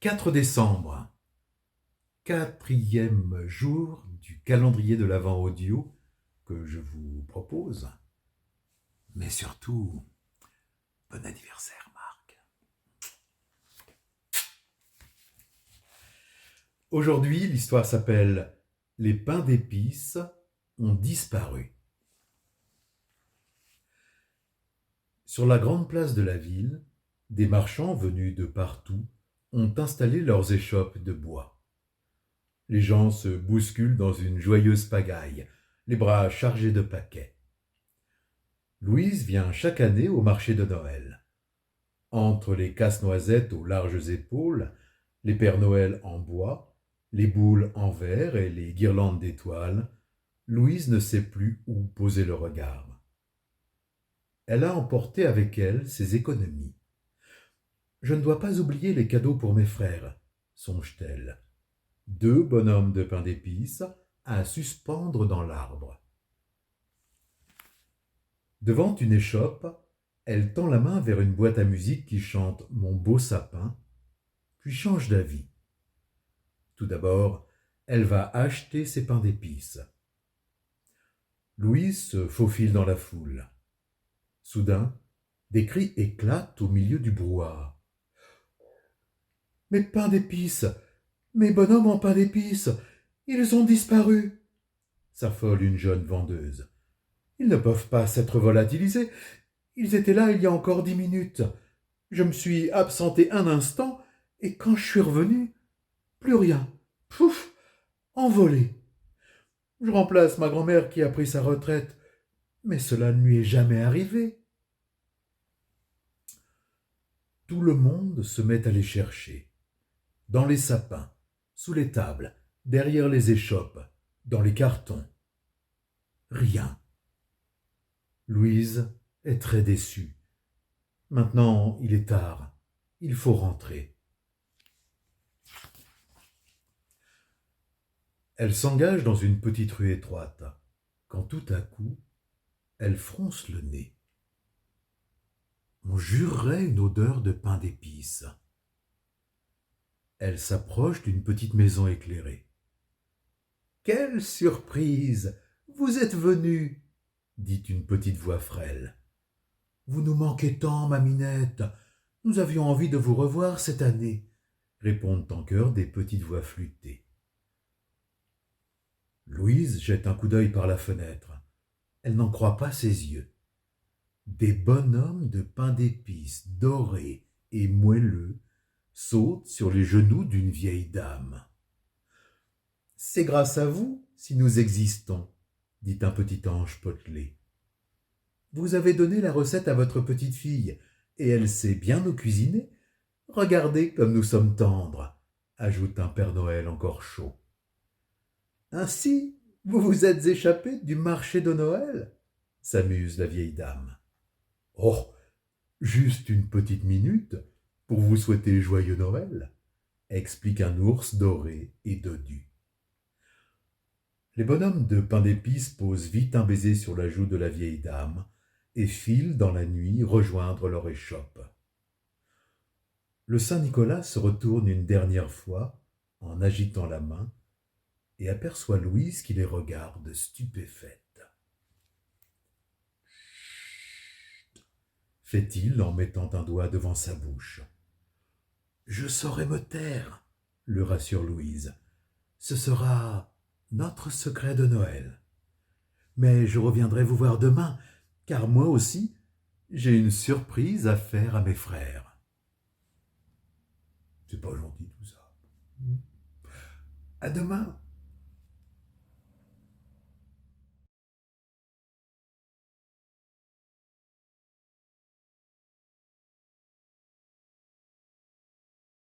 4 décembre, quatrième jour du calendrier de l'Avent audio que je vous propose. Mais surtout, bon anniversaire Marc. Aujourd'hui, l'histoire s'appelle « Les pains d'épices ont disparu ». Sur la grande place de la ville, des marchands venus de partout ont installé leurs échoppes de bois. Les gens se bousculent dans une joyeuse pagaille, les bras chargés de paquets. Louise vient chaque année au marché de Noël. Entre les casse-noisettes aux larges épaules, les Pères Noël en bois, les boules en verre et les guirlandes d'étoiles, Louise ne sait plus où poser le regard. Elle a emporté avec elle ses économies. Je ne dois pas oublier les cadeaux pour mes frères, songe-t-elle. 2 bonhommes de pain d'épices à suspendre dans l'arbre. Devant une échoppe, elle tend la main vers une boîte à musique qui chante « Mon beau sapin », puis change d'avis. Tout d'abord, elle va acheter ses pains d'épices. Louise se faufile dans la foule. Soudain, des cris éclatent au milieu du brouhaha. « Mes pains d'épices, mes bonhommes en pain d'épices, ils ont disparu !» s'affole une jeune vendeuse. « Ils ne peuvent pas s'être volatilisés. Ils étaient là il y a encore 10 minutes. Je me suis absenté un instant et quand je suis revenu, plus rien. Pouf, envolé. Je remplace ma grand-mère qui a pris sa retraite, mais cela ne lui est jamais arrivé. » Tout le monde se met à les chercher. Dans les sapins, sous les tables, derrière les échoppes, dans les cartons. Rien. Louise est très déçue. Maintenant, il est tard. Il faut rentrer. Elle s'engage dans une petite rue étroite, quand tout à coup, elle fronce le nez. On jurerait une odeur de pain d'épices. Elle s'approche d'une petite maison éclairée. « Quelle surprise! Vous êtes venue !» dit une petite voix frêle. « Vous nous manquez tant, ma Minette. Nous avions envie de vous revoir cette année, » répondent en chœur des petites voix flûtées. Louise jette un coup d'œil par la fenêtre. Elle n'en croit pas ses yeux. Des bonhommes de pain d'épices dorés et moelleux sautent sur les genoux d'une vieille dame. « C'est grâce à vous si nous existons, » dit un petit ange potelé. « Vous avez donné la recette à votre petite fille, et elle sait bien nous cuisiner. Regardez comme nous sommes tendres, » ajoute un Père Noël encore chaud. « Ainsi, vous vous êtes échappé du marché de Noël ?» s'amuse la vieille dame. « Oh, juste une petite minute pour vous souhaiter joyeux Noël », explique un ours doré et dodu. Les bonhommes de pain d'épices posent vite un baiser sur la joue de la vieille dame et filent dans la nuit rejoindre leur échoppe. Le Saint-Nicolas se retourne une dernière fois en agitant la main et aperçoit Louise qui les regarde stupéfaite. « Chut !» fait-il en mettant un doigt devant sa bouche. « Je saurai me taire, » le rassure Louise. « Ce sera notre secret de Noël. Mais je reviendrai vous voir demain, car moi aussi, j'ai une surprise à faire à mes frères. » C'est pas gentil tout ça. À demain.